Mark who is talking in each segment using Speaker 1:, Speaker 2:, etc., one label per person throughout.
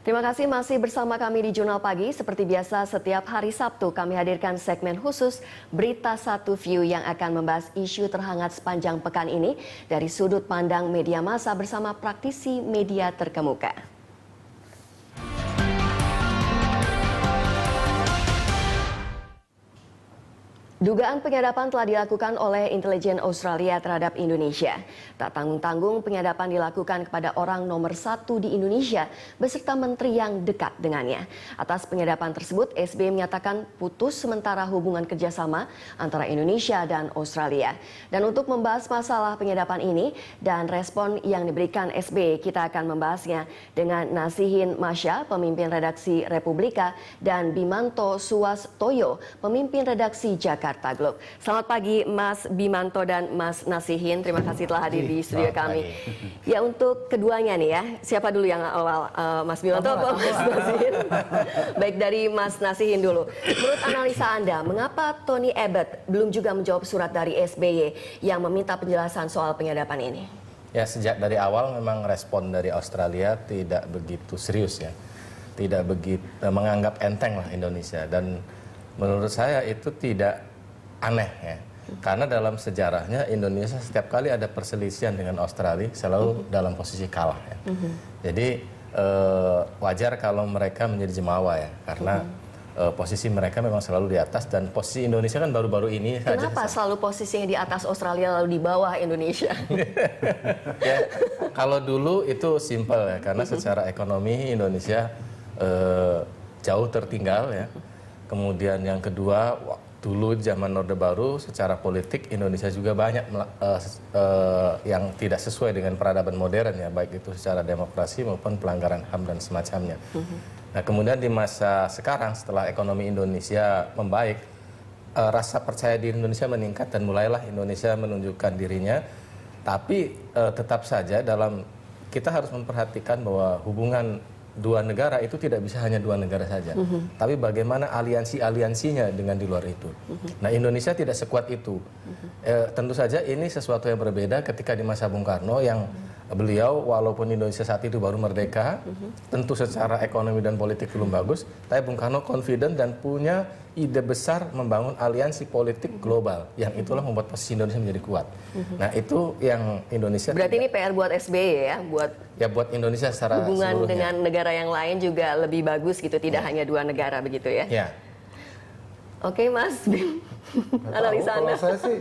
Speaker 1: Terima kasih masih bersama kami di Jurnal Pagi. Seperti biasa setiap hari Sabtu kami hadirkan segmen khusus Berita Satu View yang akan membahas isu terhangat sepanjang pekan ini dari sudut pandang media massa bersama praktisi media terkemuka. Dugaan penyadapan telah dilakukan oleh intelijen Australia terhadap Indonesia. Tak tanggung-tanggung penyadapan dilakukan kepada orang nomor 1 di Indonesia beserta menteri yang dekat dengannya. Atas penyadapan tersebut, SBY menyatakan putus sementara hubungan kerjasama antara Indonesia dan Australia. Dan untuk membahas masalah penyadapan ini dan respon yang diberikan SBY, kita akan membahasnya dengan Nasihin Masya, pemimpin redaksi Republika, dan Bimanto Suwastoyo, pemimpin redaksi Jakarta Globe. Selamat pagi Mas Bimanto dan Mas Nasihin. Terima kasih telah hadir di studio kami. Ya, untuk keduanya nih ya, siapa dulu yang awal? Mas Bimanto atau Mas Nasihin? Baik, dari Mas Nasihin dulu. Menurut analisa Anda, mengapa Tony Abbott belum juga menjawab surat dari SBY yang meminta penjelasan soal penyadapan ini?
Speaker 2: Ya, sejak dari awal memang respon dari Australia tidak begitu serius ya. Tidak begitu menganggap enteng lah Indonesia, dan menurut saya itu tidak aneh ya, karena dalam sejarahnya Indonesia setiap kali ada perselisihan dengan Australia selalu dalam posisi kalah ya. Jadi wajar kalau mereka menjadi jemawa ya, karena posisi mereka memang selalu di atas, dan posisi Indonesia kan baru-baru ini
Speaker 1: Kenapa selalu posisinya di atas Australia lalu di bawah Indonesia?
Speaker 2: Ya, kalau dulu itu simpel ya, karena secara ekonomi Indonesia jauh tertinggal ya. Kemudian yang kedua, dulu zaman Orde Baru secara politik Indonesia juga banyak yang tidak sesuai dengan peradaban modern ya, baik itu secara demokrasi maupun pelanggaran HAM dan semacamnya. Nah, kemudian di masa sekarang setelah ekonomi Indonesia membaik, rasa percaya diri Indonesia meningkat dan mulailah Indonesia menunjukkan dirinya. Tapi tetap saja kita harus memperhatikan bahwa hubungan dua negara itu tidak bisa hanya dua negara saja, tapi bagaimana aliansinya dengan di luar itu. Nah, Indonesia tidak sekuat itu. Tentu saja ini sesuatu yang berbeda ketika di masa Bung Karno, yang beliau walaupun Indonesia saat itu baru merdeka, tentu secara ekonomi dan politik belum bagus, tapi Bung Karno confident dan punya ide besar membangun aliansi politik global, yang itulah membuat posisi Indonesia menjadi kuat. Nah, itu yang Indonesia.
Speaker 1: Berarti ini PR buat SBY ya,
Speaker 2: buat Indonesia secara
Speaker 1: hubungan
Speaker 2: seluruhnya
Speaker 1: dengan negara yang lain juga lebih bagus gitu, tidak hanya dua negara begitu ya.
Speaker 2: Ya.
Speaker 1: Oke, Mas Bim, analisa Anda.
Speaker 3: Kalau saya sih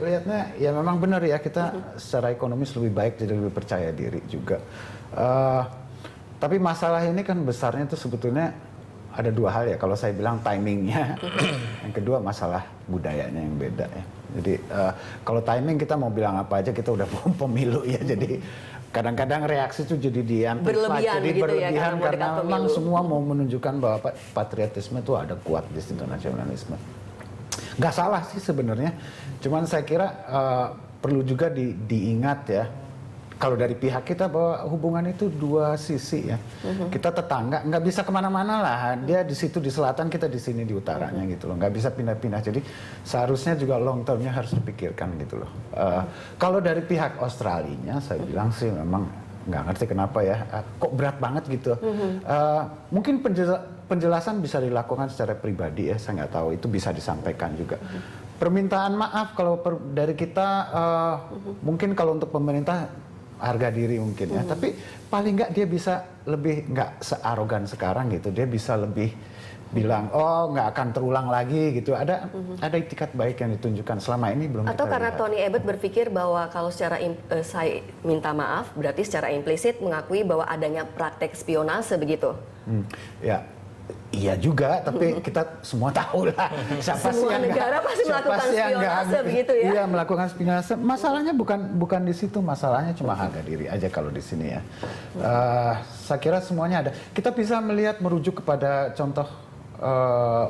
Speaker 3: lihatnya ya memang benar ya, kita secara ekonomis lebih baik, jadi lebih percaya diri juga. Tapi masalah ini kan besarnya itu sebetulnya ada dua hal ya, kalau saya bilang timingnya, yang kedua masalah budayanya yang beda ya. Jadi kalau timing kita mau bilang apa aja, kita udah pemilu ya, jadi kadang-kadang reaksi itu jadi
Speaker 1: berlebihan gitu ya,
Speaker 3: karena memang semua mau menunjukkan bahwa patriotisme itu ada kuat di situ, nasionalisme. Nggak salah sih sebenarnya, cuman saya kira perlu juga diingat ya, kalau dari pihak kita bahwa hubungan itu dua sisi ya. Kita tetangga, nggak bisa kemana-mana lah. Dia di situ di selatan, kita di sini di utaranya gitu loh. Nggak bisa pindah-pindah. Jadi seharusnya juga long termnya harus dipikirkan gitu loh. Kalau dari pihak Australinya, saya bilang sih memang nggak ngerti kenapa ya. Kok berat banget gitu. Mungkin penjelasan bisa dilakukan secara pribadi ya. Saya nggak tahu, itu bisa disampaikan juga. Permintaan maaf kalau dari kita, mungkin kalau untuk pemerintah harga diri mungkin ya, tapi paling nggak dia bisa lebih nggak searogan sekarang gitu, dia bisa lebih bilang oh nggak akan terulang lagi gitu, ada itikat baik yang ditunjukkan selama ini belum.
Speaker 1: Atau karena Tony Abbott berpikir bahwa kalau secara saya minta maaf berarti secara implisit mengakui bahwa adanya praktek spionase begitu.
Speaker 3: Ya. Iya juga, tapi kita semua tahu lah siapa
Speaker 1: semua
Speaker 3: sih yang
Speaker 1: negara pasti melakukan spionase begitu ya.
Speaker 3: Iya, melakukan spionase. Masalahnya bukan di situ, masalahnya cuma harga diri aja kalau di sini ya. Saya kira semuanya ada. Kita bisa merujuk kepada contoh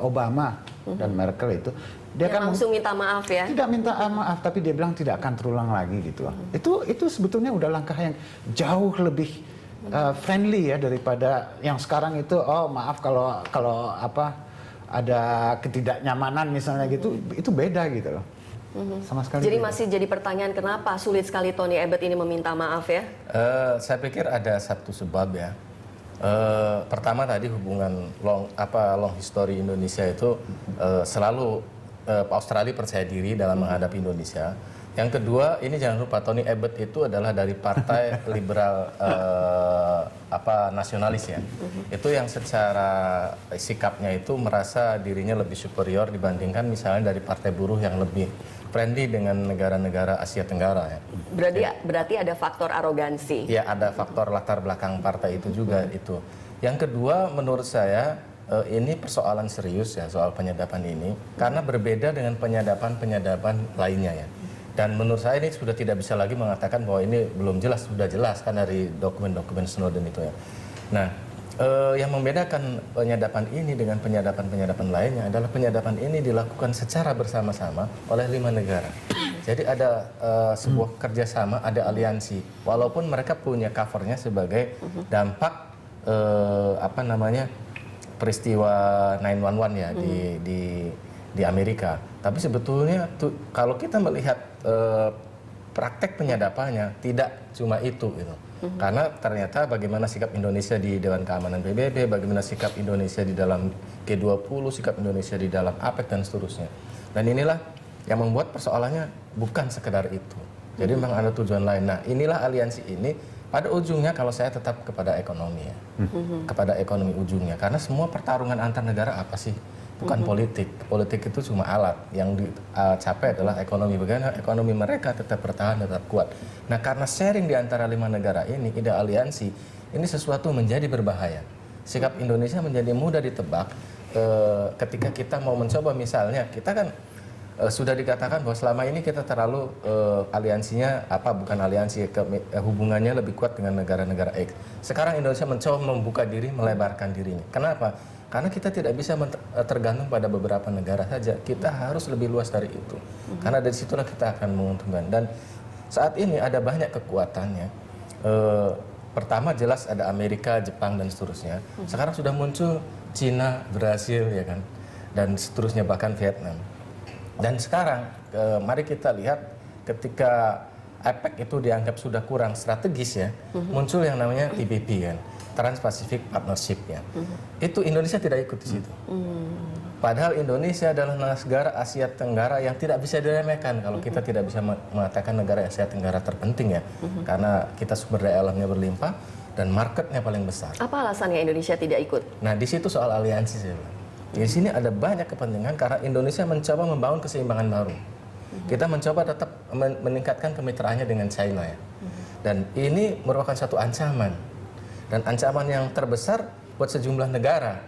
Speaker 3: Obama dan Merkel itu.
Speaker 1: Dia kan langsung minta maaf ya.
Speaker 3: Tidak minta maaf, tapi dia bilang tidak akan terulang lagi gitu. Itu sebetulnya udah langkah yang jauh lebih friendly ya daripada yang sekarang itu, oh maaf kalau apa ada ketidaknyamanan misalnya gitu, itu beda gitu loh. Sama sekali.
Speaker 1: Jadi
Speaker 3: beda.
Speaker 1: masih jadi pertanyaan kenapa sulit sekali Tony Abbott ini meminta maaf ya?
Speaker 2: Saya pikir ada satu sebab ya. Pertama tadi hubungan long history Indonesia itu selalu Australia percaya diri dalam menghadapi Indonesia. Yang kedua, ini jangan lupa Tony Abbott itu adalah dari partai liberal nasionalis ya. Itu yang secara sikapnya itu merasa dirinya lebih superior dibandingkan misalnya dari partai buruh yang lebih friendly dengan negara-negara Asia Tenggara ya.
Speaker 1: Berarti ada faktor arogansi.
Speaker 2: Ya, ada faktor latar belakang partai itu juga itu. Yang kedua, menurut saya ini persoalan serius ya soal penyadapan ini karena berbeda dengan penyadapan lainnya ya. Dan menurut saya ini sudah tidak bisa lagi mengatakan bahwa ini belum jelas, sudah jelas kan dari dokumen-dokumen Snowden itu ya. Nah, yang membedakan penyadapan ini dengan penyadapan lainnya adalah penyadapan ini dilakukan secara bersama-sama oleh 5 negara. Jadi ada sebuah kerjasama, ada aliansi. Walaupun mereka punya covernya sebagai dampak peristiwa 9/11 ya di Amerika. Tapi sebetulnya kalau kita melihat praktek penyadapannya tidak cuma itu gitu. Karena ternyata bagaimana sikap Indonesia di Dewan Keamanan PBB, bagaimana sikap Indonesia di dalam G20, sikap Indonesia di dalam APEC dan seterusnya. Dan inilah yang membuat persoalannya bukan sekedar itu. Jadi memang ada tujuan lain. Nah, inilah aliansi ini pada ujungnya kalau saya tetap kepada ekonomi ya. Kepada ekonomi ujungnya. Karena semua pertarungan antar negara apa sih? Bukan politik. Politik itu cuma alat. Yang dicapai adalah ekonomi. Bagaimana ekonomi mereka tetap bertahan, tetap kuat. Nah, karena sharing di antara 5 negara ini, ide aliansi, ini sesuatu menjadi berbahaya. Sikap Indonesia menjadi mudah ditebak ketika kita mau mencoba misalnya, kita kan sudah dikatakan bahwa selama ini kita terlalu aliansinya bukan aliansi, hubungannya lebih kuat dengan negara-negara X. Sekarang Indonesia mencoba membuka diri, melebarkan dirinya. Kenapa? Karena kita tidak bisa tergantung pada beberapa negara saja. Kita harus lebih luas dari itu. Karena dari situlah kita akan menguntungkan. Dan saat ini ada banyak kekuatannya. Pertama jelas ada Amerika, Jepang dan seterusnya. Sekarang sudah muncul Cina, Brasil ya kan, dan seterusnya bahkan Vietnam. Dan sekarang mari kita lihat ketika APEC itu dianggap sudah kurang strategis ya, muncul yang namanya TPP kan. Trans-Pacific Partnership ya. Itu Indonesia tidak ikut di situ. Padahal Indonesia adalah negara Asia Tenggara yang tidak bisa diremehkan kalau kita tidak bisa mengatakan negara Asia Tenggara terpenting ya. Karena kita sumber daya alamnya berlimpah dan marketnya paling besar.
Speaker 1: Apa alasannya Indonesia tidak ikut?
Speaker 2: Nah, di situ soal aliansi saya bilang. Di sini ada banyak kepentingan karena Indonesia mencoba membangun keseimbangan baru. Kita mencoba tetap meningkatkan kemitraannya dengan China ya. Dan ini merupakan satu ancaman. Dan ancaman yang terbesar buat sejumlah negara.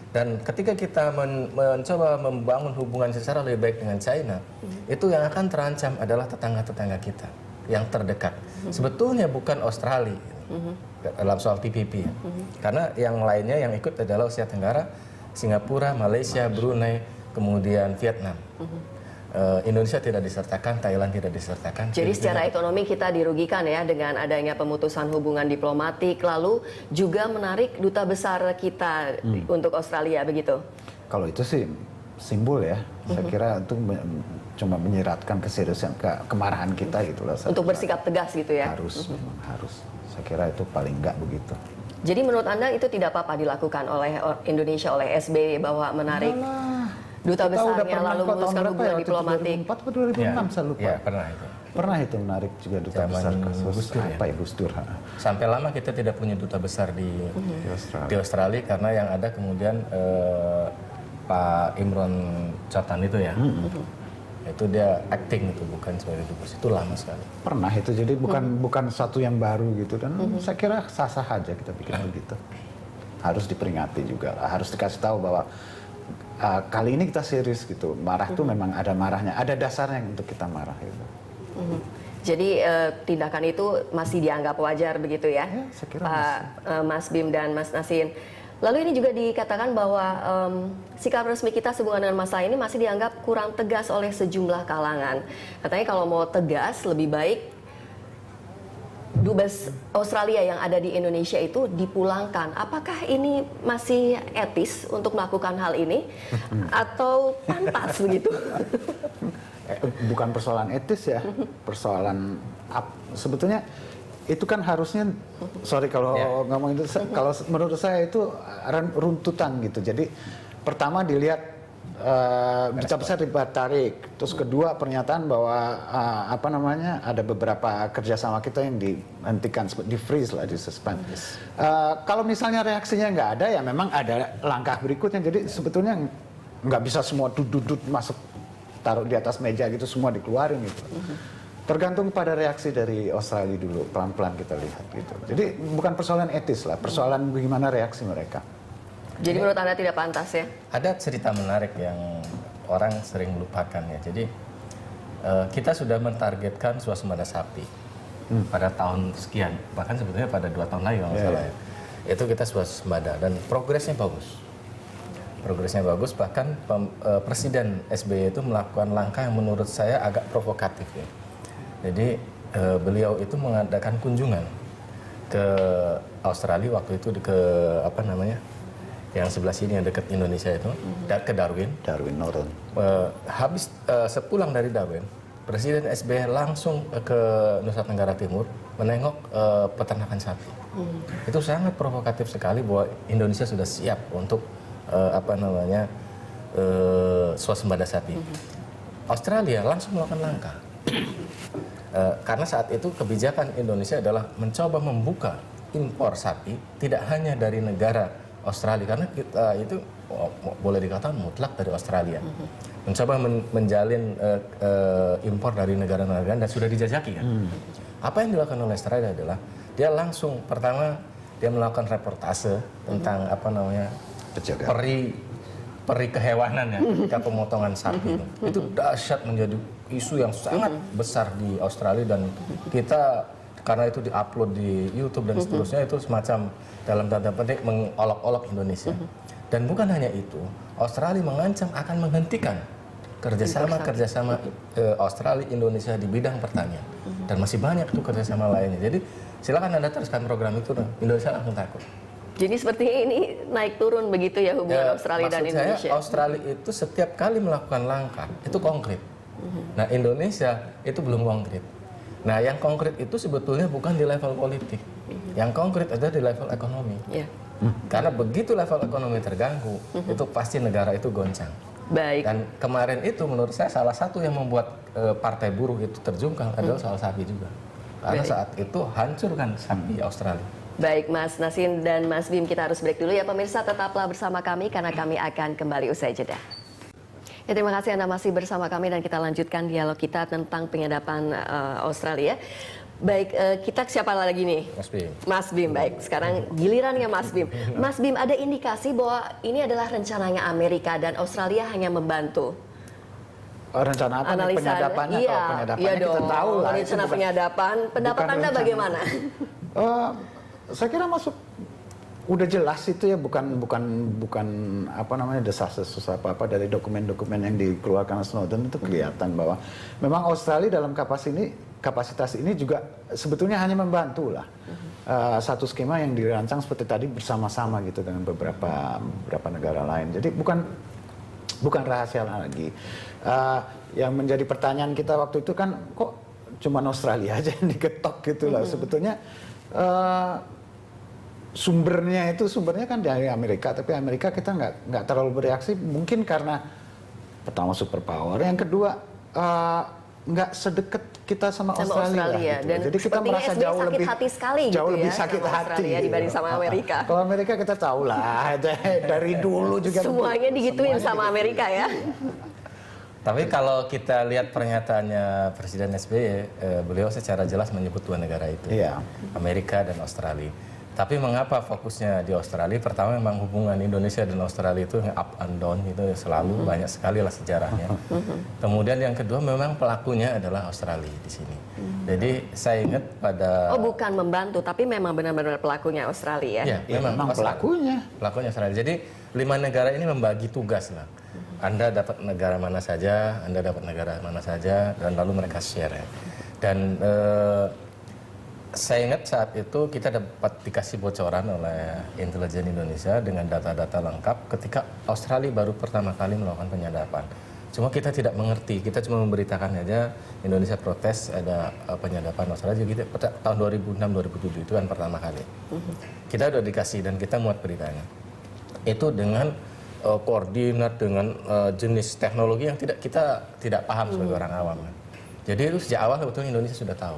Speaker 2: Dan ketika kita mencoba membangun hubungan secara lebih baik dengan China, itu yang akan terancam adalah tetangga-tetangga kita yang terdekat. Sebetulnya bukan Australia dalam soal TPP. Karena yang lainnya yang ikut adalah Asia Tenggara, Singapura, Malaysia, Brunei, kemudian Vietnam. Indonesia tidak disertakan, Thailand tidak disertakan.
Speaker 1: Jadi secara ekonomi kita dirugikan ya dengan adanya pemutusan hubungan diplomatik, lalu juga menarik duta besar kita untuk Australia, begitu?
Speaker 3: Kalau itu sih simbol ya, saya kira itu cuma menyiratkan keseriusan, kemarahan kita gitu lah.
Speaker 1: Untuk bersikap tegas gitu ya?
Speaker 3: Harus, memang harus. Saya kira itu paling enggak begitu.
Speaker 1: Jadi menurut Anda itu tidak apa-apa dilakukan oleh Indonesia, oleh SBY bahwa menarik duta besarnya lalu memutuskan hubungan diplomatik?
Speaker 3: 2004 atau 2006 saya lupa.
Speaker 2: Ya, pernah itu.
Speaker 3: Pernah itu menarik juga duta besar kasus Gus Dur.
Speaker 2: Sampai lama kita tidak punya duta besar di Australia karena yang ada kemudian Pak Imron Chatan itu ya. Itu dia acting itu bukan sebagai dubes, itu lama sekali.
Speaker 3: Pernah itu, jadi bukan satu yang baru gitu, dan saya kira sah-sah aja kita bikin begitu. Harus diperingati juga lah, harus dikasih tahu bahwa kali ini kita serius gitu. Marah tuh memang ada marahnya, ada dasarnya untuk kita marah gitu.
Speaker 1: Jadi tindakan itu masih dianggap wajar begitu ya,
Speaker 3: saya kira
Speaker 1: Pak Mas Bim dan Mas Nasin. Lalu ini juga dikatakan bahwa sikap resmi kita sehubungan dengan masalah ini masih dianggap kurang tegas oleh sejumlah kalangan. Katanya kalau mau tegas lebih baik dubes Australia yang ada di Indonesia itu dipulangkan. Apakah ini masih etis untuk melakukan hal ini atau pantas begitu?
Speaker 3: Bukan persoalan etis ya, persoalan sebetulnya itu kan harusnya, sorry kalau ngomong itu, kalau menurut saya itu runtutan gitu. Jadi pertama dilihat berita besar ditarik, terus kedua pernyataan bahwa ada beberapa kerjasama kita yang dihentikan, di freeze lah, di suspend. Kalau misalnya reaksinya nggak ada, ya memang ada langkah berikutnya. Jadi sebetulnya nggak bisa semua dudut masuk, taruh di atas meja gitu, semua dikeluarin gitu. Tergantung pada reaksi dari Australia dulu, pelan-pelan kita lihat gitu. Jadi bukan persoalan etis lah, persoalan bagaimana reaksi mereka.
Speaker 1: Jadi menurut Anda tidak pantas ya?
Speaker 2: Ada cerita menarik yang orang sering melupakan ya. Jadi kita sudah mentargetkan swasembada sapi pada tahun sekian, bahkan sebetulnya pada 2 tahun lagi kalau nggak salah ya. Itu kita swasembada dan progresnya bagus. Progresnya bagus, bahkan Presiden SBY itu melakukan langkah yang menurut saya agak provokatif ya. Jadi beliau itu mengadakan kunjungan ke Australia waktu itu ke yang sebelah sini yang dekat Indonesia itu, ke Darwin.
Speaker 3: Darwin Norton.
Speaker 2: Habis sepulang dari Darwin, Presiden SBY langsung ke Nusa Tenggara Timur menengok peternakan sapi. Itu sangat provokatif sekali bahwa Indonesia sudah siap untuk swasembada sapi. Australia langsung melakukan langkah. Karena saat itu kebijakan Indonesia adalah mencoba membuka impor sapi tidak hanya dari negara Australia, karena kita itu boleh dikatakan mutlak dari Australia. Mencoba menjalin impor dari negara-negara dan sudah dijajaki kan. Apa yang dilakukan oleh Australia adalah dia langsung pertama dia melakukan reportase tentang peri kehewanan ya, ketika pemotongan sapi itu dahsyat, menjadi isu yang sangat besar di Australia, dan kita karena itu diupload di YouTube dan seterusnya, itu semacam dalam tanda petik mengolok-olok Indonesia. Dan bukan hanya itu, Australia mengancam akan menghentikan kerjasama Australia Indonesia di bidang pertanian, dan masih banyak tuh kerjasama lainnya. Jadi silakan Anda teruskan program itu, Indonesia langsung takut.
Speaker 1: Jadi seperti ini naik turun begitu ya hubungan Australia dan Indonesia.
Speaker 2: Maksud saya Australia itu setiap kali melakukan langkah itu konkret. Nah Indonesia itu belum konkret. Nah yang konkret itu sebetulnya bukan di level politik. Yang konkret ada di level ekonomi. Karena begitu level ekonomi terganggu, itu pasti negara itu goncang.
Speaker 1: Baik.
Speaker 2: Dan kemarin itu menurut saya salah satu yang membuat partai buruh itu terjungkal adalah soal sapi juga. Karena saat itu hancurkan sapi Australia.
Speaker 1: Baik, Mas Nasin dan Mas Bim, kita harus break dulu ya pemirsa. Tetaplah bersama kami karena kami akan kembali usai jeda. Ya, terima kasih Anda masih bersama kami dan kita lanjutkan dialog kita tentang penyadapan Australia. Baik, kita siapa lagi nih?
Speaker 2: Mas Bim.
Speaker 1: Mas Bim, baik. Sekarang gilirannya Mas Bim. Mas Bim, ada indikasi bahwa ini adalah rencananya Amerika dan Australia hanya membantu.
Speaker 3: Rencana apa? Penyadapannya?
Speaker 1: Iya,
Speaker 3: Kalau penyadapannya
Speaker 1: iya
Speaker 3: kita tahu lah.
Speaker 1: Rencana penyadapan. Pendapat Anda bagaimana?
Speaker 3: Saya kira udah jelas itu ya, bukan desas-desus apa dari dokumen-dokumen yang dikeluarkan Snowden itu kelihatan bahwa memang Australia dalam kapasitas ini juga sebetulnya hanya membantu lah. Satu skema yang dirancang seperti tadi bersama-sama gitu dengan beberapa negara lain. Jadi bukan rahasia lagi. Yang menjadi pertanyaan kita waktu itu kan, kok cuma Australia aja yang diketok gitu lah. Sebetulnya sumbernya kan dari Amerika, tapi Amerika kita nggak terlalu bereaksi, mungkin karena pertama superpower, yang kedua nggak sedekat kita sama Australia gitu.
Speaker 1: Dan
Speaker 3: jadi kita merasa jauh lebih
Speaker 1: hati sekali
Speaker 3: lebih sakit hati
Speaker 1: ya, dibanding sama Amerika.
Speaker 3: Kalau Amerika kita tahu lah dari dulu juga
Speaker 1: semuanya digituin sama Amerika ya.
Speaker 2: Tapi kalau kita lihat pernyataannya Presiden SBY, beliau secara jelas menyebut dua negara itu, Amerika dan Australia. Tapi mengapa fokusnya di Australia? Pertama memang hubungan Indonesia dan Australia itu up and down, itu selalu banyak sekali lah sejarahnya. Kemudian yang kedua memang pelakunya adalah Australia di sini. Jadi saya ingat pada...
Speaker 1: bukan membantu, tapi memang benar-benar pelakunya Australia.
Speaker 2: Ya, memang pelakunya Australia. Jadi 5 negara ini membagi tugas lah. Anda dapat negara mana saja, dan lalu mereka share ya. Dan saya ingat saat itu kita dapat dikasih bocoran oleh intelijen Indonesia dengan data-data lengkap ketika Australia baru pertama kali melakukan penyadapan. Cuma kita tidak mengerti, kita cuma memberitakan aja Indonesia protes ada penyadapan Australia. Gitu. Tahun 2006-2007 itu kan pertama kali. Kita udah dikasih dan kita muat beritanya. Itu dengan koordinat dengan jenis teknologi yang kita tidak paham sebagai orang awam. Jadi itu sejak awal sebetulnya Indonesia sudah tahu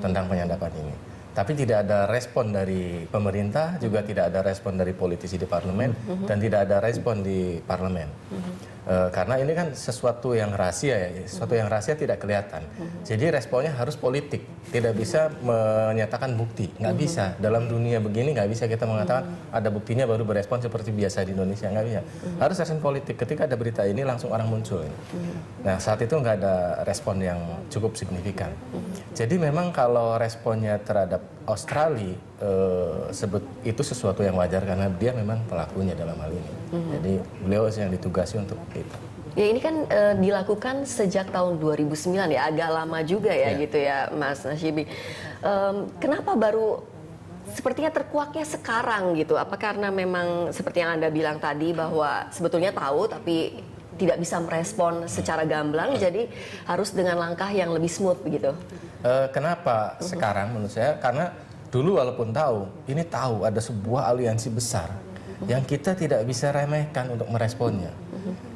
Speaker 2: tentang penyadapan ini. Tapi tidak ada respon dari pemerintah, juga tidak ada respon dari politisi di parlemen, dan tidak ada respon di parlemen. Karena ini kan sesuatu yang rahasia ya, sesuatu yang rahasia tidak kelihatan. Jadi responnya harus politik, tidak bisa menyatakan bukti, nggak bisa. Dalam dunia begini nggak bisa kita mengatakan ada buktinya baru berespon seperti biasa di Indonesia, nggak bisa. Harus respon politik. Ketika ada berita ini langsung orang muncul. Nah saat itu nggak ada respon yang cukup signifikan. Jadi memang kalau responnya terhadap Australia itu sesuatu yang wajar karena dia memang pelakunya dalam hal ini. Jadi beliau yang ditugasi untuk itu.
Speaker 1: Ya ini kan dilakukan sejak tahun 2009 ya, agak lama juga ya gitu ya Mas Nashibi. Kenapa baru sepertinya terkuaknya sekarang gitu? Apa karena memang seperti yang Anda bilang tadi bahwa sebetulnya tahu tapi tidak bisa merespon secara gamblang, jadi harus dengan langkah yang lebih smooth begitu?
Speaker 2: Kenapa sekarang menurut saya? Karena dulu walaupun tahu ada sebuah aliansi besar yang kita tidak bisa remehkan untuk meresponnya.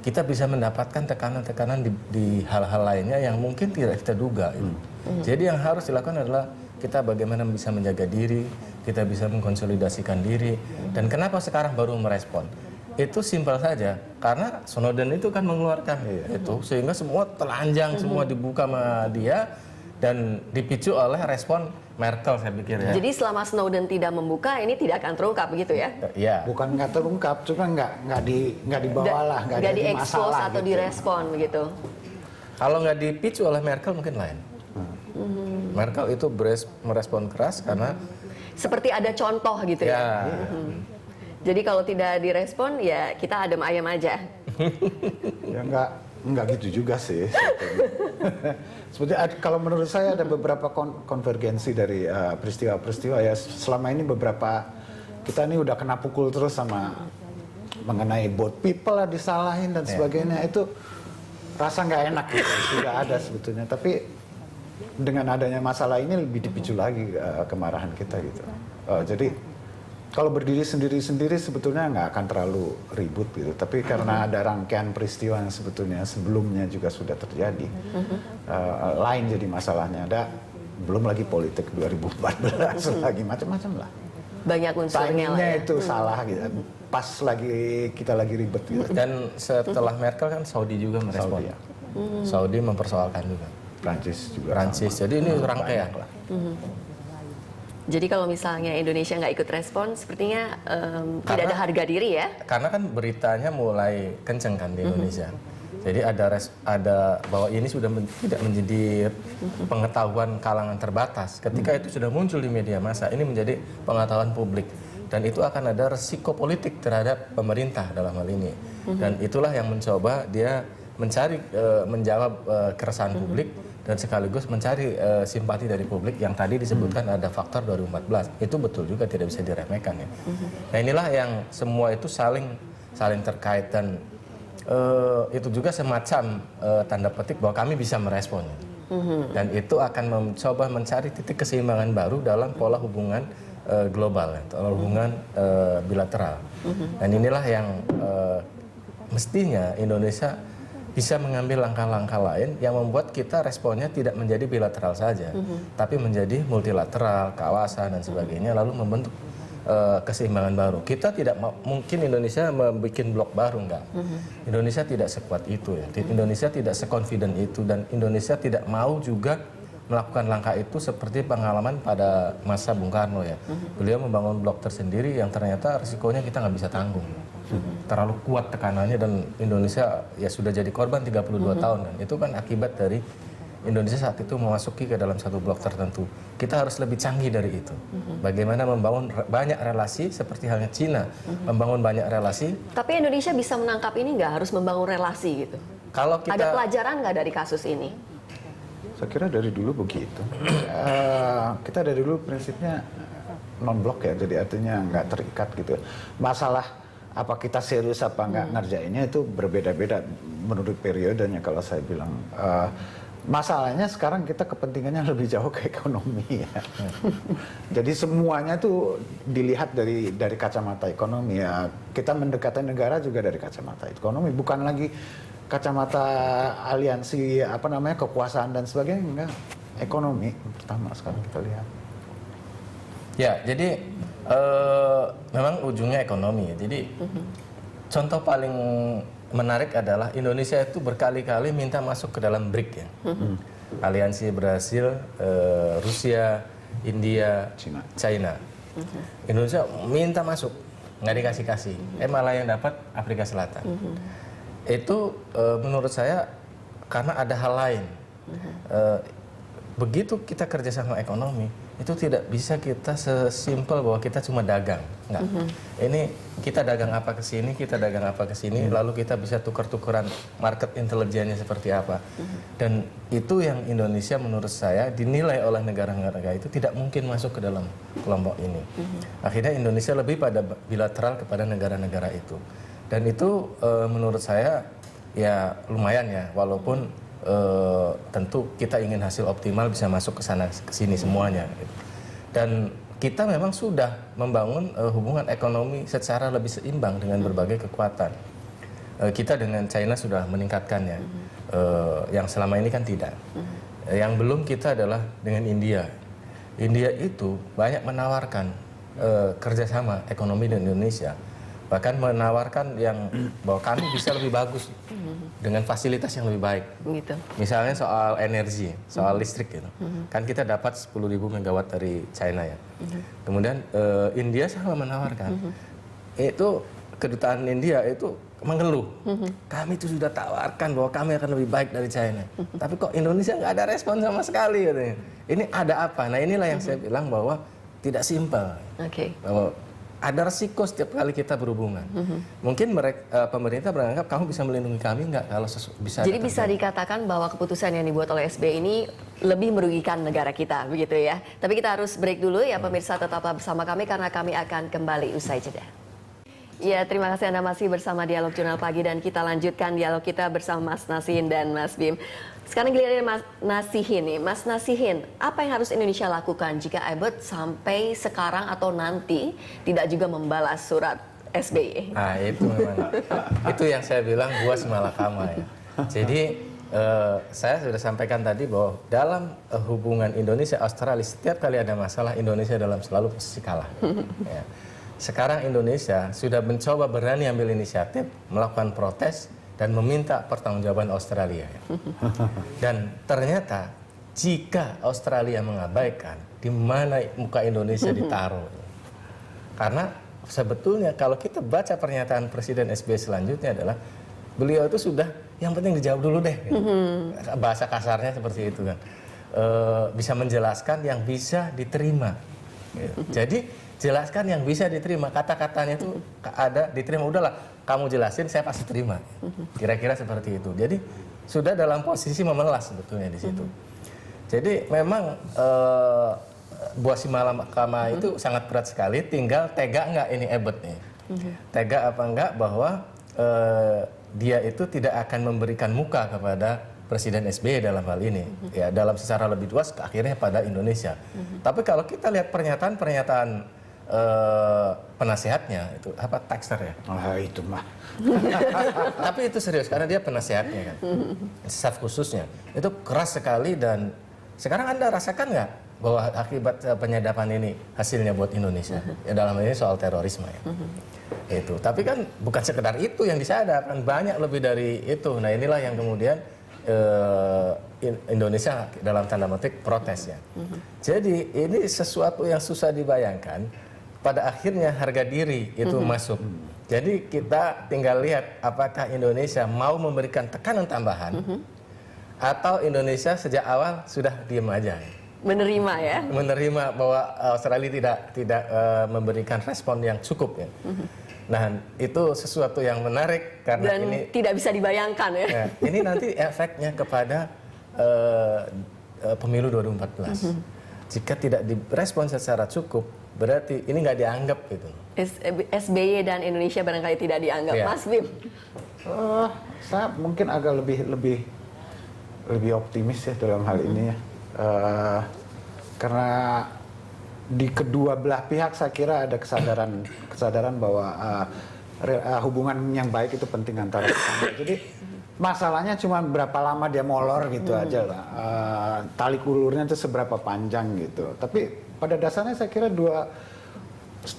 Speaker 2: Kita bisa mendapatkan tekanan-tekanan di hal-hal lainnya yang mungkin tidak kita duga. Jadi yang harus dilakukan adalah kita bagaimana bisa menjaga diri, kita bisa mengkonsolidasikan diri. Dan kenapa sekarang baru merespon? Itu simpel saja, karena Snowden itu kan mengeluarkan itu, sehingga semua telanjang, semua dibuka sama dia, dan dipicu oleh respon Merkel saya pikir ya.
Speaker 1: Jadi selama Snowden tidak membuka, ini tidak akan terungkap begitu ya?
Speaker 2: Iya.
Speaker 3: Bukan nggak terungkap, cuma nggak dibawa lah, nggak jadi
Speaker 1: diekspos
Speaker 3: masalah
Speaker 1: atau
Speaker 3: gitu.
Speaker 1: direspon begitu.
Speaker 2: Kalau nggak dipicu oleh Merkel mungkin lain. Merkel itu merespon keras karena
Speaker 1: seperti ada contoh gitu ya. Jadi kalau tidak direspon ya kita adem ayam aja.
Speaker 3: Ya nggak gitu juga sih. Seperti kalau menurut saya ada beberapa konvergensi dari peristiwa-peristiwa ya. Selama ini kita ini udah kena pukul terus sama mengenai boat people lah disalahin dan sebagainya. Itu rasa nggak enak gitu. Sudah ada sebetulnya. Tapi dengan adanya masalah ini lebih dipicu lagi kemarahan kita gitu. Jadi kalau berdiri sendiri-sendiri sebetulnya nggak akan terlalu ribut gitu. Tapi karena ada rangkaian peristiwa yang sebetulnya sebelumnya juga sudah terjadi, lain jadi masalahnya. Ada belum lagi politik 2014 lagi macam-macam lah.
Speaker 1: Banyak unsurnya lah ya.
Speaker 3: Itu salah gitu. Pas kita lagi ribet gitu.
Speaker 2: Dan setelah Merkel kan Saudi juga merespon. Saudi mempersoalkan juga.
Speaker 3: Prancis juga.
Speaker 2: Prancis. Jadi ini rangkaian lah.
Speaker 1: Jadi kalau misalnya Indonesia nggak ikut respon, sepertinya tidak ada harga diri ya?
Speaker 2: Karena kan beritanya mulai kenceng kan di Indonesia. Jadi ada bahwa ini sudah tidak menjadi pengetahuan kalangan terbatas. Ketika itu sudah muncul di media massa, ini menjadi pengetahuan publik. Dan itu akan ada resiko politik terhadap pemerintah dalam hal ini. Dan itulah yang mencoba dia menjawab keresahan publik dan sekaligus mencari simpati dari publik yang tadi disebutkan ada faktor 2014. Itu betul juga tidak bisa diremehkan ya. Nah inilah yang semua itu saling terkait dan itu juga semacam tanda petik bahwa kami bisa merespon. Dan itu akan mencoba mencari titik keseimbangan baru dalam pola hubungan global, hubungan bilateral. Dan inilah yang mestinya Indonesia bisa mengambil langkah-langkah lain yang membuat kita responnya tidak menjadi bilateral saja, tapi menjadi multilateral, kawasan dan sebagainya, lalu membentuk keseimbangan baru. Kita tidak mungkin Indonesia membuat blok baru, enggak. Indonesia tidak sekuat itu ya. Indonesia tidak sekonfiden itu dan Indonesia tidak mau juga melakukan langkah itu seperti pengalaman pada masa Bung Karno ya. Beliau membangun blok tersendiri yang ternyata risikonya kita nggak bisa tanggung. Terlalu kuat tekanannya dan Indonesia ya sudah jadi korban 32 tahun dan itu kan akibat dari Indonesia saat itu memasuki ke dalam satu blok tertentu. Kita harus lebih canggih dari itu. Bagaimana membangun banyak relasi seperti halnya Cina, membangun banyak relasi.
Speaker 1: Tapi Indonesia bisa menangkap ini nggak harus membangun relasi gitu?
Speaker 2: Kalau kita,
Speaker 1: ada pelajaran nggak dari kasus ini?
Speaker 3: Saya kira dari dulu begitu. Kita dari dulu prinsipnya non-blok ya, jadi artinya nggak terikat gitu. Masalah apa kita serius apa nggak ngerjainnya itu berbeda-beda menurut periodenya kalau saya bilang. Masalahnya sekarang kita kepentingannya lebih jauh ke ekonomi ya. Jadi semuanya tuh dilihat dari kacamata ekonomi ya. Kita mendekati negara juga dari kacamata ekonomi, bukan lagi kacamata aliansi kekuasaan dan sebagainya, enggak. Ekonomi pertama sekarang kita lihat.
Speaker 2: Ya, jadi memang ujungnya ekonomi. Jadi contoh paling menarik adalah Indonesia itu berkali-kali minta masuk ke dalam BRIC ya. Aliansi Brasil, Rusia, India, China. Indonesia minta masuk, nggak dikasih-kasih. Malah yang dapat Afrika Selatan. Itu menurut saya karena ada hal lain. Begitu kita kerjasama ekonomi, itu tidak bisa kita sesimpel bahwa kita cuma dagang. Enggak. Ini kita dagang apa ke sini, kita dagang apa ke sini, lalu kita bisa tukar-tukaran market intelijennya seperti apa. Dan itu yang Indonesia menurut saya dinilai oleh negara-negara itu tidak mungkin masuk ke dalam kelompok ini. Akhirnya Indonesia lebih pada bilateral kepada negara-negara itu. Dan itu menurut saya ya lumayan ya, walaupun tentu kita ingin hasil optimal bisa masuk ke sana ke sini semuanya gitu. Dan kita memang sudah membangun hubungan ekonomi secara lebih seimbang dengan berbagai kekuatan. Kita dengan China sudah meningkatkannya, yang selama ini kan tidak. Yang belum kita adalah dengan India. India itu banyak menawarkan kerjasama ekonomi dengan Indonesia, bahkan menawarkan yang bahwa kami bisa lebih bagus dengan fasilitas yang lebih baik. Gitu. Misalnya soal energi, soal listrik gitu. Kan kita dapat 10.000 megawatt dari China ya. Kemudian India sama menawarkan. Itu kedutaan India itu mengeluh. Kami itu sudah tawarkan bahwa kami akan lebih baik dari China. Tapi kok Indonesia nggak ada respon sama sekali katanya. Ini ada apa? Nah inilah yang saya bilang bahwa tidak simpel. Bahwa ada resiko setiap kali kita berhubungan. Mungkin pemerintah beranggap kamu bisa melindungi kami nggak kalau bisa.
Speaker 1: Jadi bisa dikatakan bahwa keputusan yang dibuat oleh SBY ini lebih merugikan negara kita, begitu ya. Tapi kita harus break dulu ya pemirsa, tetaplah bersama kami karena kami akan kembali usai jeda. Ya, terima kasih Anda masih bersama Dialog Jurnal Pagi dan kita lanjutkan dialog kita bersama Mas Nasihin dan Mas Bim. Sekarang giliran Mas Nasihin nih. Mas Nasihin, apa yang harus Indonesia lakukan jika Ebert sampai sekarang atau nanti tidak juga membalas surat SBY?
Speaker 2: Nah, itu memang. Itu yang saya bilang buas malakama ya. Jadi saya sudah sampaikan tadi bahwa dalam hubungan Indonesia-Australia setiap kali ada masalah Indonesia dalam selalu posisi kalah. Ya. Sekarang Indonesia sudah mencoba berani ambil inisiatif, melakukan protes, dan meminta pertanggungjawaban Australia. Dan ternyata jika Australia mengabaikan, di mana muka Indonesia ditaruh. Karena sebetulnya kalau kita baca pernyataan Presiden SBY selanjutnya adalah, beliau itu sudah, yang penting dijawab dulu deh. Gitu. Bahasa kasarnya seperti itu kan. Bisa menjelaskan yang bisa diterima. Gitu. Jadi, jelaskan yang bisa diterima, kata-katanya itu ada diterima, udahlah kamu jelasin saya pasti terima, kira-kira seperti itu. Jadi sudah dalam posisi memelas sebetulnya di situ. Jadi memang buah si malakama itu sangat berat sekali, tinggal tega nggak ini Ebert nih, tega apa enggak bahwa dia itu tidak akan memberikan muka kepada Presiden SBY dalam hal ini, ya dalam secara lebih luas akhirnya pada Indonesia. Tapi kalau kita lihat pernyataan penasihatnya itu apa Taxer ya?
Speaker 3: Itu mah.
Speaker 2: Tapi itu serius karena dia penasihatnya kan, staf khususnya itu keras sekali. Dan sekarang Anda rasakan nggak bahwa akibat penyadapan ini hasilnya buat Indonesia? Ya dalam hal ini soal terorisme ya. Itu. Tapi kan bukan sekedar itu yang disadap, kan banyak lebih dari itu. Nah inilah yang kemudian Indonesia dalam tanda petik protes ya. Jadi ini sesuatu yang susah dibayangkan. Pada akhirnya harga diri itu masuk. Jadi kita tinggal lihat apakah Indonesia mau memberikan tekanan tambahan atau Indonesia sejak awal sudah diem aja.
Speaker 1: Menerima ya? Menerima
Speaker 2: bahwa Australia tidak memberikan respon yang cukup ya. Nah itu sesuatu yang menarik karena
Speaker 1: dan
Speaker 2: ini
Speaker 1: tidak bisa dibayangkan ya.
Speaker 2: Ya ini nanti efeknya kepada pemilu 2014. Jika tidak direspon secara cukup, berarti ini nggak dianggap gitu.
Speaker 1: SBY dan Indonesia barangkali tidak dianggap.
Speaker 2: Iya.
Speaker 1: Mas Bim,
Speaker 3: Saya mungkin agak lebih optimis ya dalam hal ini ya. Karena di kedua belah pihak saya kira ada kesadaran bahwa hubungan yang baik itu penting antara kita. Jadi masalahnya cuma berapa lama dia molor gitu aja lah. Tali ulurnya itu seberapa panjang gitu. Tapi pada dasarnya saya kira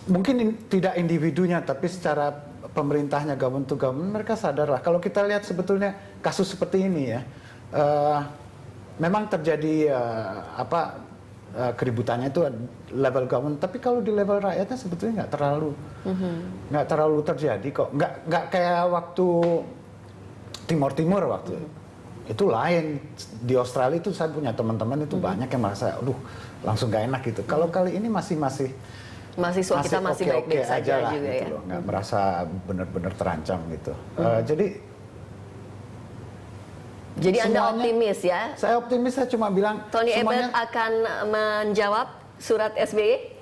Speaker 3: mungkin tidak individunya, tapi secara pemerintahnya, government to government, mereka sadar lah. Kalau kita lihat sebetulnya kasus seperti ini ya, memang terjadi keributannya itu level government, tapi kalau di level rakyatnya sebetulnya nggak terlalu terjadi kok. Nggak kayak waktu Timur waktu itu lain. Di Australia itu saya punya teman-teman itu banyak yang merasa, aduh langsung nggak enak gitu. Kalau kali ini mahasiswa kita masih baik-baik saja lah, juga gitu ya. Nggak merasa benar-benar terancam gitu.
Speaker 1: Jadi Anda optimis ya?
Speaker 3: Saya optimis, saya cuma bilang
Speaker 1: Tony Abbott akan menjawab surat SBY?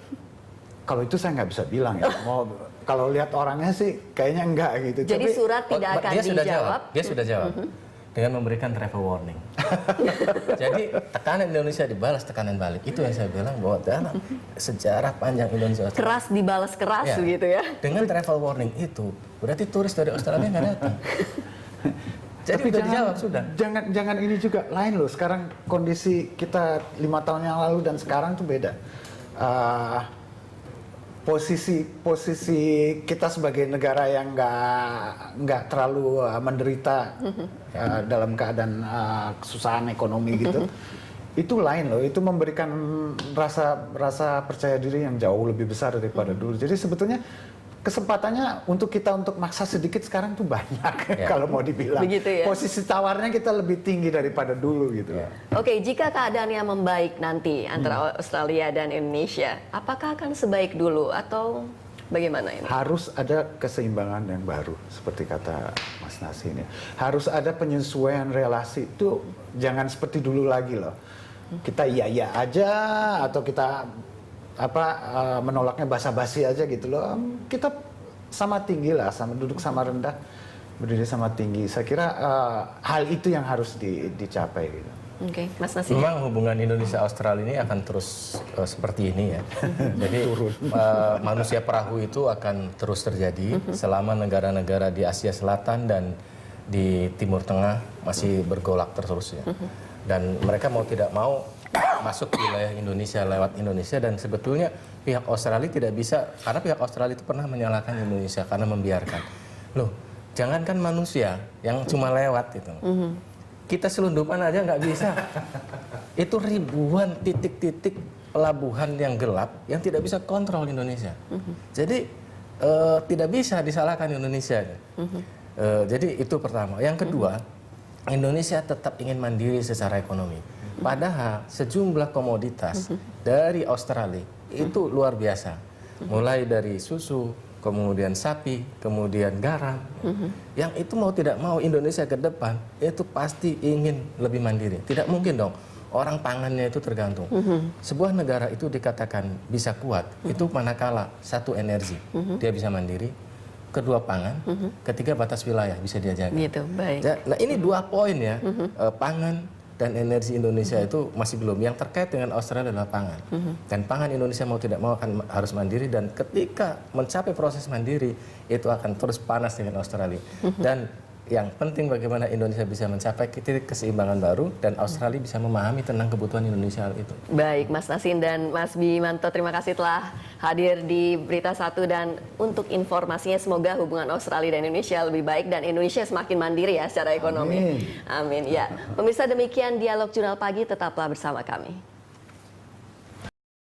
Speaker 3: Kalau itu saya nggak bisa bilang ya. Kalau lihat orangnya sih kayaknya enggak gitu.
Speaker 1: Jadi surat tidak akan dijawab?
Speaker 2: Dia sudah jawab. Dengan memberikan travel warning. Jadi tekanan Indonesia dibalas tekanan balik. Itu yang saya bilang bahwa dalam sejarah panjang Indonesia.
Speaker 1: Keras dibalas keras gitu ya.
Speaker 2: Dengan travel warning itu berarti turis dari Australia nggak datang. Jadi
Speaker 3: tapi
Speaker 2: udah dijawab sudah.
Speaker 3: Jangan ini juga lain loh. Sekarang kondisi kita 5 tahun yang lalu dan sekarang tuh beda. Posisi kita sebagai negara yang nggak terlalu menderita dalam keadaan kesusahan ekonomi gitu, itu lain loh. Itu memberikan rasa percaya diri yang jauh lebih besar daripada dulu. Jadi sebetulnya kesempatannya untuk kita untuk maksa sedikit sekarang tuh banyak kalau mau dibilang.
Speaker 1: Begitu ya?
Speaker 3: Posisi tawarnya kita lebih tinggi daripada dulu gitu.
Speaker 1: Oke, jika keadaannya membaik nanti antara Australia dan Indonesia, apakah akan sebaik dulu atau bagaimana ini?
Speaker 3: Harus ada keseimbangan yang baru, seperti kata Mas Nasi ini. Harus ada penyesuaian relasi, itu jangan seperti dulu lagi loh. Kita iya aja atau kita menolaknya basa-basi aja gitu loh. Kita sama tinggi lah, sama duduk sama rendah, berdiri sama tinggi. Saya kira hal itu yang harus dicapai gitu.
Speaker 1: Oke, Mas Nasi.
Speaker 2: Memang hubungan Indonesia-Australia ini akan terus seperti ini ya. Jadi manusia perahu itu akan terus terjadi selama negara-negara di Asia Selatan dan di Timur Tengah masih bergolak terus ya. Dan mereka mau tidak mau masuk ke wilayah Indonesia lewat Indonesia, dan sebetulnya pihak Australia tidak bisa, karena pihak Australia itu pernah menyalahkan Indonesia karena membiarkan. Loh, jangankan manusia yang cuma lewat itu. Kita selundupan aja nggak bisa. Itu ribuan titik-titik pelabuhan yang gelap yang tidak bisa kontrol Indonesia. Jadi tidak bisa disalahkan Indonesia. Jadi itu pertama. Yang kedua, Indonesia tetap ingin mandiri secara ekonomi. Padahal sejumlah komoditas dari Australia itu luar biasa. Mulai dari susu, kemudian sapi, kemudian garam. Yang itu mau tidak mau Indonesia ke depan itu pasti ingin lebih mandiri. Tidak mungkin dong orang pangannya itu tergantung. Sebuah negara itu dikatakan bisa kuat itu manakala satu energi, dia bisa mandiri. Kedua pangan, ketiga batas wilayah bisa dia jaga.
Speaker 1: Gitu, baik.
Speaker 2: Nah ini 2 poin ya, pangan dan energi Indonesia itu masih belum. Yang terkait dengan Australia adalah pangan. Dan pangan Indonesia mau tidak mau akan harus mandiri, dan ketika mencapai proses mandiri itu akan terus panas dengan Australia. Dan yang penting bagaimana Indonesia bisa mencapai titik keseimbangan baru dan Australia bisa memahami tentang kebutuhan Indonesia hal itu.
Speaker 1: Baik, Mas Nasin dan Mas Bimanto, terima kasih telah hadir di Berita Satu, dan untuk informasinya semoga hubungan Australia dan Indonesia lebih baik dan Indonesia semakin mandiri ya secara ekonomi. Amin. Ya, pemirsa, demikian Dialog Jurnal Pagi, tetaplah bersama kami.